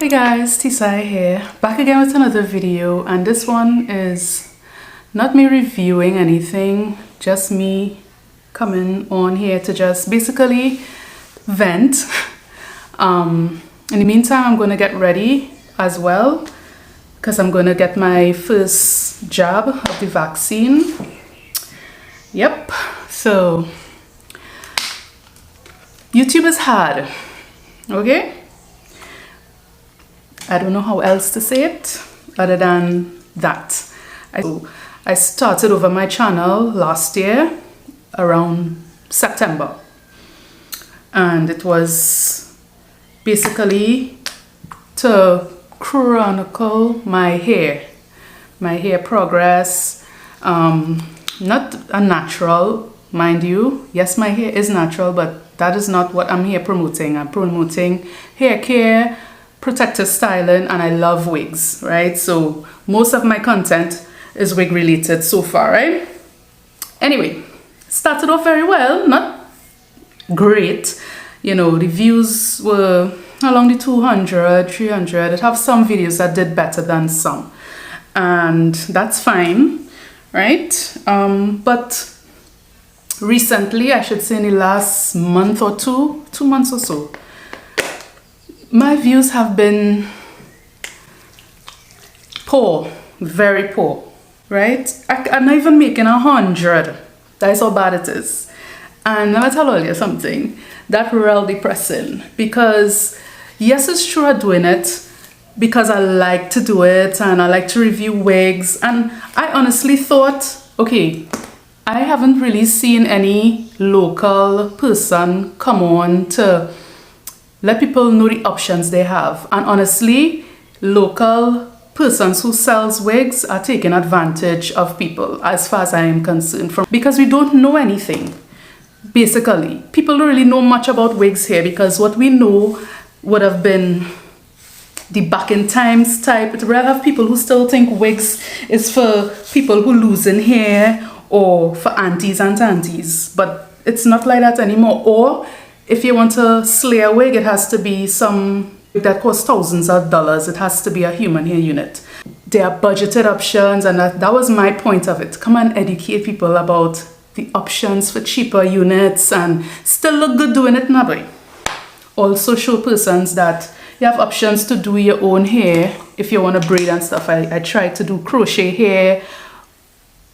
Hey guys, Tisai here, back again with another video, and this one is not me reviewing anything, just me coming on here to just basically vent. In the meantime, I'm going to get ready as well because I'm going to get my first jab of the vaccine. Yep, so YouTube is hard, okay? I don't know how else to say it other than that. I started over my channel last year around September, and it was basically to chronicle my hair progress. Not a natural, mind you. Yes, my hair is natural, but that is not what I'm here promoting. I'm promoting hair care, protective styling, and I love wigs, right? So most of my content is wig related so far, right? Anyway, started off very well, not great. You know, the views were along the 200, 300. It have some videos that did better than some, and that's fine, right? But recently, I should say in the last month or 2 months or so, my views have been poor, very poor, right? I'm not even making 100. That is how bad it is. And let me tell you something, that's real depressing, because yes, it's true I'm doing it because I like to do it and I like to review wigs, and I honestly thought, okay, I haven't really seen any local person come on to let people know the options they have. And honestly, local persons who sells wigs are taking advantage of people as far as I am concerned, because we don't know anything. Basically, people don't really know much about wigs here, because what we know would have been the back in times type. We have people who still think wigs is for people who losing hair or for aunties and aunties, but it's not like that anymore. Or if you want to slay a wig, it has to be some that costs thousands of dollars. It has to be a human hair unit. There are budgeted options, and that was my point of it. Come and educate people about the options for cheaper units and still look good doing it now. Also show persons that you have options to do your own hair if you want to braid and stuff. I tried to do crochet hair,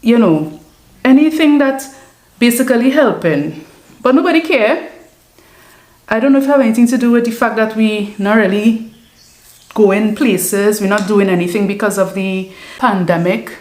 you know, anything that basically helping, but nobody care. I don't know if it have anything to do with the fact that we not really going places. We're not doing anything because of the pandemic.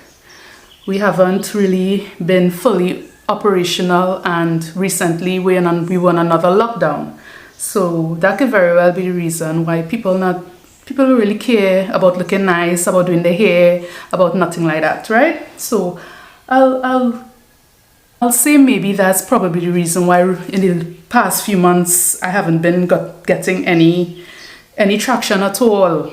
We haven't really been fully operational, and recently we were on another lockdown. So that could very well be the reason why people don't really care about looking nice, about doing their hair, about nothing like that, right? So I'll say maybe that's probably the reason why in the past few months I haven't been getting any traction at all.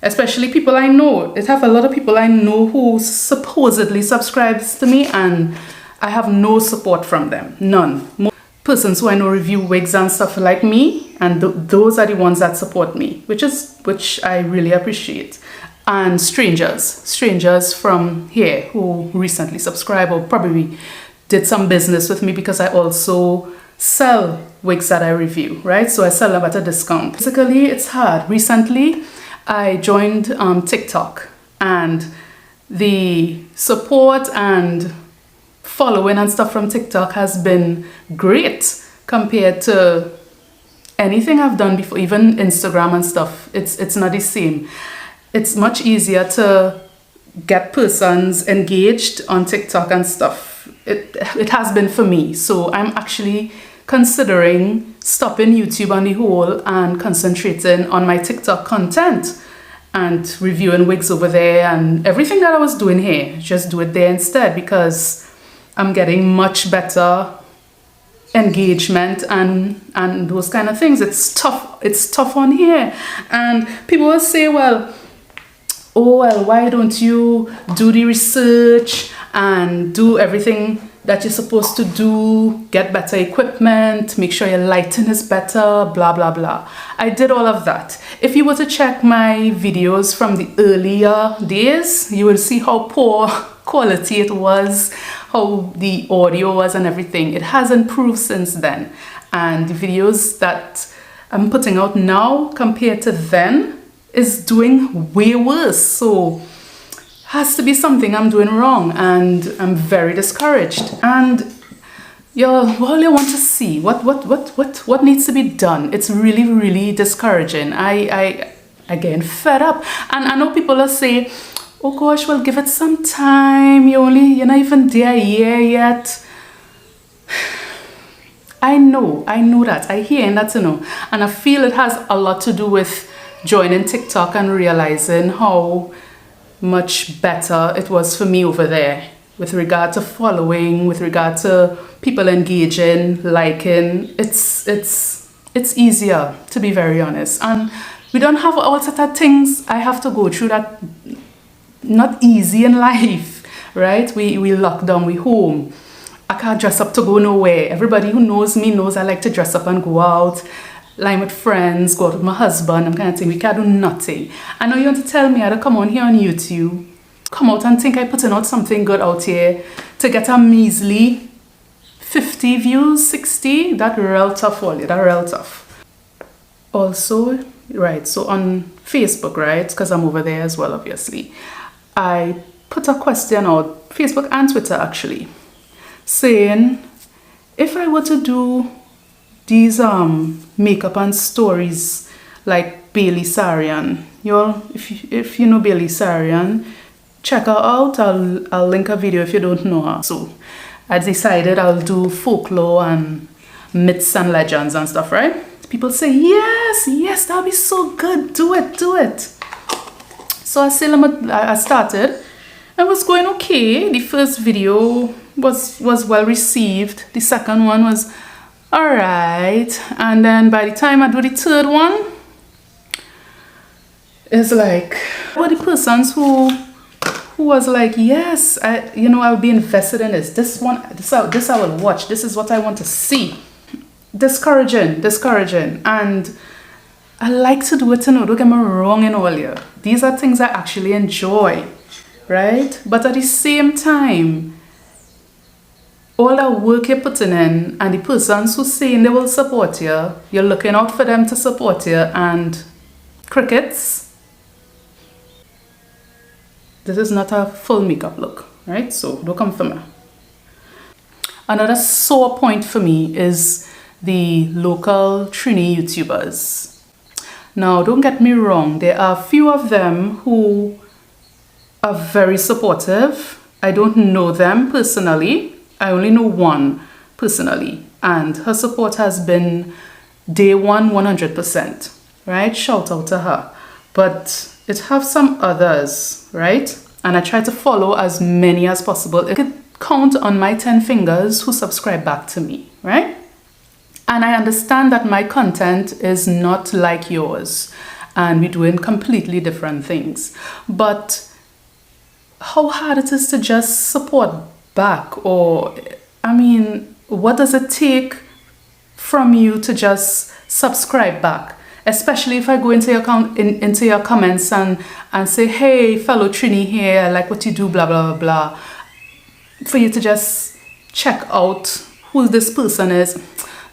Especially people I know. It have a lot of people I know who supposedly subscribes to me, and I have no support from them. None. Most persons who I know review wigs and stuff like me, and those are the ones that support me, which I really appreciate. And strangers from here who recently subscribed or probably did some business with me, because I also sell wigs that I review, right? So I sell them at a discount. Basically, it's hard. Recently, I joined TikTok, and the support and following and stuff from TikTok has been great compared to anything I've done before, even Instagram and stuff. It's not the same. It's much easier to get persons engaged on TikTok and stuff. It has been for me. So I'm actually considering stopping YouTube on the whole and concentrating on my TikTok content and reviewing wigs over there, and everything that I was doing here, just do it there instead, because I'm getting much better engagement and those kind of things. It's tough on here, and people will say, well, oh well, why don't you do the research and do everything that you're supposed to do, get better equipment, make sure your lighting is better, blah, blah, blah. I did all of that. If you were to check my videos from the earlier days, you will see how poor quality it was, how the audio was and everything. It has improved since then. And the videos that I'm putting out now compared to then is doing way worse. So has to be something I'm doing wrong, and I'm very discouraged. And all you want to see what needs to be done. It's really discouraging. I again fed up. And I know people will say, oh gosh, well, give it some time. You're not even there a year yet. I know that. I hear that, and I feel it has a lot to do with joining TikTok and realizing how much better it was for me over there with regard to following, with regard to people engaging, liking. It's easier, to be very honest. And we don't have all sorts of things I have to go through that not easy in life, right? We lock down, we home. I can't dress up to go nowhere. Everybody who knows me knows I like to dress up and go out, line with friends, go out with my husband, I'm kind of thing. We can't do nothing. I know you want to tell me I had to come on here on YouTube, come out and think I putting out something good out here to get a measly 50 views, 60. That real tough for you, that real tough. Also, right, so on Facebook, right, because I'm over there as well, obviously, I put a question out, Facebook and Twitter actually, saying if I were to do these makeup and stories like Bailey Sarian, if you know Bailey Sarian, check her out. I'll link a video if you don't know her. So I decided I'll do folklore and myths and legends and stuff, right? People say yes, that'll be so good, do it. So I started. It was going okay. The first video was well received. The second one was alright. And then by the time I do the third one, it's like, what the persons who was like, yes, I'll be invested in this. This I will watch. This is what I want to see. Discouraging. And I like to do it, don't get me wrong in all here. These are things I actually enjoy, right? But at the same time, all that work you're putting in and the persons who saying they will support you, you're looking out for them to support you, and crickets. This is not a full makeup look, right? So don't come for me. Another sore point for me is the local Trini Youtubers. Now, don't get me wrong, there are a few of them who are very supportive. I don't know them personally. I only know one personally, and her support has been day one, 100%, right? Shout out to her. But it have some others, right? And I try to follow as many as possible. I could count on my 10 fingers who subscribe back to me, right? And I understand that my content is not like yours, and we're doing completely different things. But how hard it is to just support back, or what does it take from you to just subscribe back? Especially if I go into your comments and say, hey, fellow Trini here, I like what you do, blah blah blah blah. For you to just check out who this person is.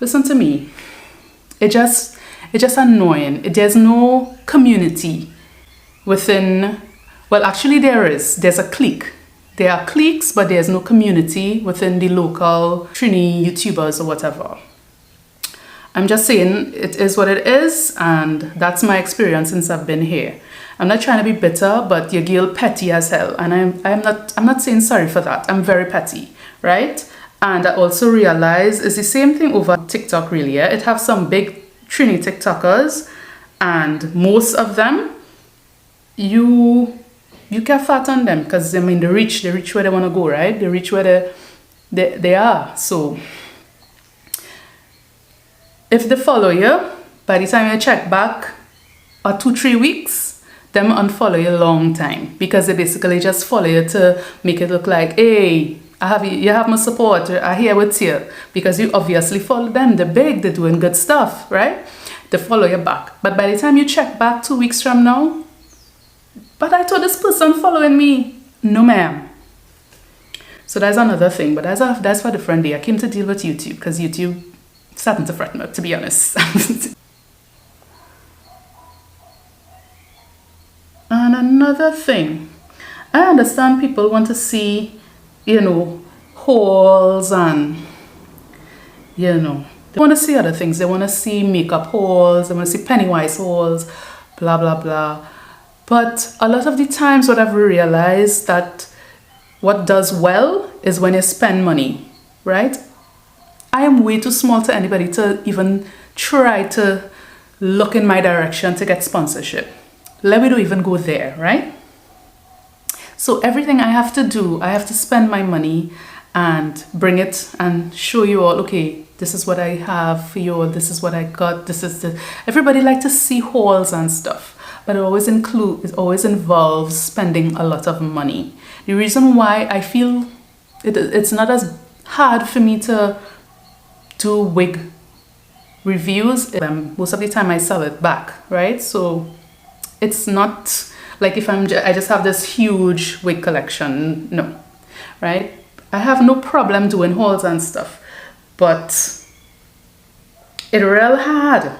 Listen to me. It's just annoying. There's no community within. Well, actually, there's a clique. There are cliques, but there's no community within the local Trini Youtubers or whatever. I'm just saying it is what it is, and that's my experience since I've been here. I'm not trying to be bitter, but your girl petty as hell, and I'm not saying sorry for that. I'm very petty, right? And I also realize it's the same thing over TikTok, really. Yeah? It have some big Trini TikTokers, and most of them, you can fat on them because they reach where they want to go, right? They reach where they are. So if they follow you, by the time you check back, or 2-3 weeks, them unfollow you a long time, because they basically just follow you to make it look like, hey, You have my support. I here with you because you obviously follow them. They're big. They're doing good stuff, right? They follow you back. But by the time you check back 2 weeks from now, but I told this person following me. No, ma'am. So that's another thing. But that's for a different day. I came to deal with YouTube because YouTube starting to fret me, to be honest. And another thing, I understand people want to see, you know, hauls and, you know, they want to see other things. They want to see makeup hauls, they want to see Pennywise hauls, blah, blah, blah. But a lot of the times what I've realized that what does well is when you spend money, right? I am way too small to anybody to even try to look in my direction to get sponsorship. Let me don't even go there, right? So everything I have to do, I have to spend my money and bring it and show you all, okay, this is what I have for you all, this is what I got, this is the... Everybody like to see hauls and stuff, but it always involves spending a lot of money. The reason why I feel it's not as hard for me to do wig reviews, most of the time I sell it back, right? So it's not like if I just have this huge wig collection, no, right? I have no problem doing hauls and stuff, but it's real hard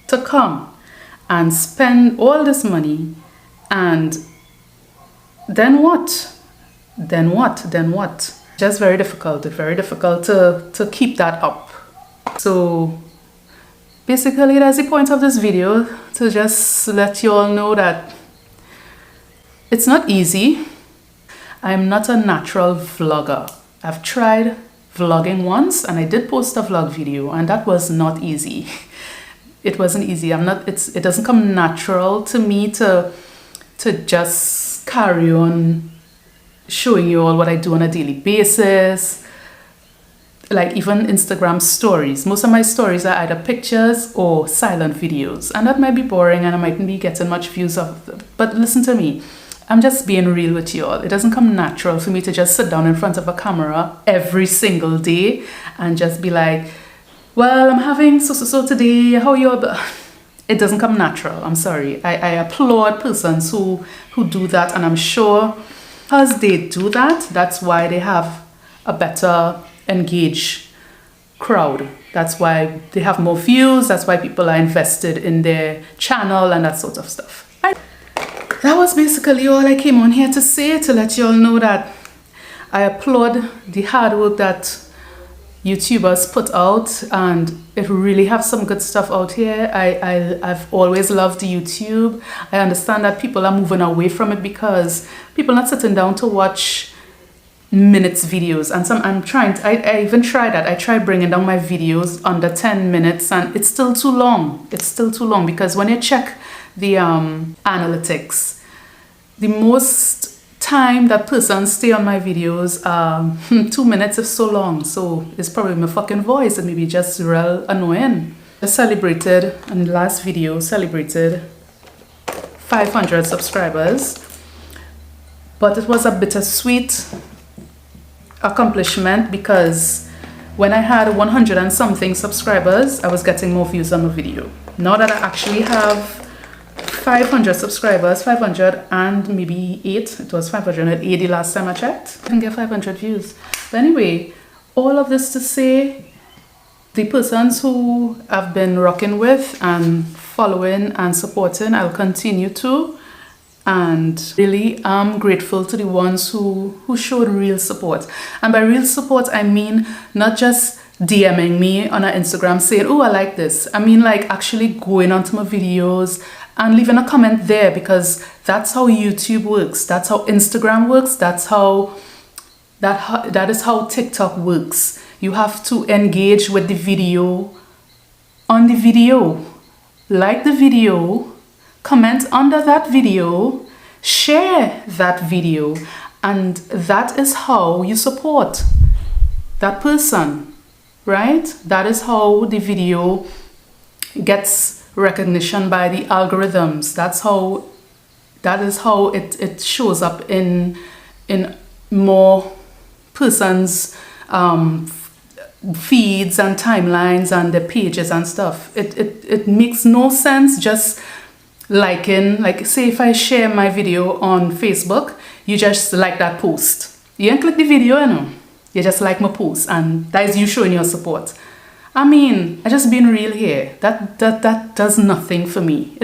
to come and spend all this money and then what? Then what? Then what? Just very difficult. It's very difficult to keep that up. So basically that's the point of this video, to just let you all know that it's not easy. I'm not a natural vlogger. I've tried vlogging once and I did post a vlog video and that was not easy. It wasn't easy. It doesn't come natural to me to just carry on showing you all what I do on a daily basis. Like even Instagram stories. Most of my stories are either pictures or silent videos. And that might be boring and I mightn't be getting much views of them. But listen to me. I'm just being real with you all. It doesn't come natural for me to just sit down in front of a camera every single day and just be like, well, I'm having so today. How are you? It doesn't come natural. I'm sorry. I applaud persons who do that, and I'm sure because they do that, that's why they have a better engaged crowd. That's why they have more views. That's why people are invested in their channel and that sort of stuff. That was basically all I came on here to say, to let you all know that I applaud the hard work that YouTubers put out, and it really have some good stuff out here. I've always loved YouTube. I understand that people are moving away from it because people are not sitting down to watch minutes videos, and I even tried that. I tried bringing down my videos under 10 minutes and it's still too long. It's still too long because when you check the analytics, the most time that person stay on my videos, 2 minutes is so long. So it's probably my fucking voice and maybe just real annoying. I celebrated, in the last video, celebrated 500 subscribers, but it was a bittersweet accomplishment because when I had 100 and something subscribers, I was getting more views on the video. Now that I actually have 500 subscribers, 500 and maybe 8, it was 580 last time I checked, I can get 500 views. But anyway, all of this to say, the persons who I've been rocking with and following and supporting, I'll continue to. And really, I'm grateful to the ones who showed real support. And by real support, I mean not just DMing me on an Instagram saying, oh, I like this. I mean like actually going onto my videos and leaving a comment there, because that's how YouTube works. That's how Instagram works. That is how TikTok works. You have to engage with the video on the video. Like the video, comment under that video, share that video, and that is how you support that person, right? That is how the video gets recognition by the algorithms. That is how it shows up in more person's feeds and timelines and the pages and stuff. It makes no sense just liking, like say if I share my video on Facebook, you just like that post. You ain't click the video, you know. You just like my post, and that is you showing your support. I mean, I just being real here. That does nothing for me.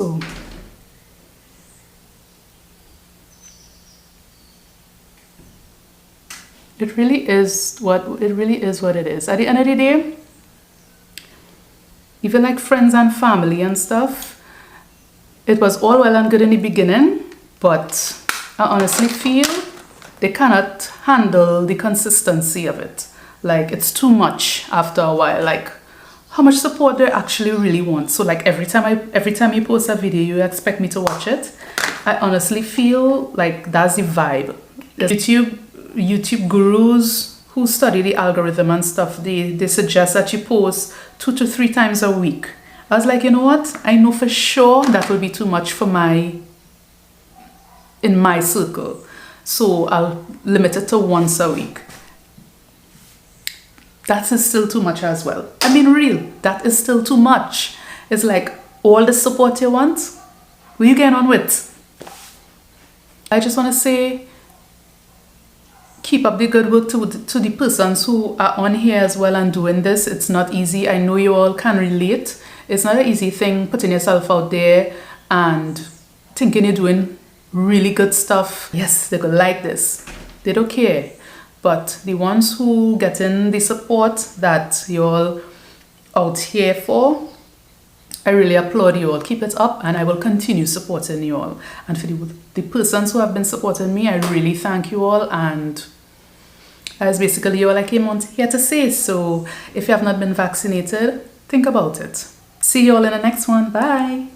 It really is what it is. At the end of the day, even like friends and family and stuff, it was all well and good in the beginning, but I honestly feel they cannot handle the consistency of it. Like, it's too much after a while. Like, how much support do I actually really want? So like every time you post a video, you expect me to watch it. I honestly feel like that's the vibe. YouTube gurus who study the algorithm and stuff, they suggest that you post 2 to 3 times a week. I was like, you know what? I know for sure that will be too much for in my circle. So I'll limit it to once a week. That is still too much as well. I mean, real, that is still too much. It's like all the support you want, what you getting on with? I just want to say, keep up the good work to the persons who are on here as well and doing this. It's not easy. I know you all can relate. It's not an easy thing putting yourself out there and thinking you're doing really good stuff. Yes, they're gonna like this. They don't care. But the ones who get in the support that you're all out here for, I really applaud you all. Keep it up, and I will continue supporting you all. And for the persons who have been supporting me, I really thank you all. And that's basically all I came on here to say. So if you have not been vaccinated, think about it. See you all in the next one. Bye.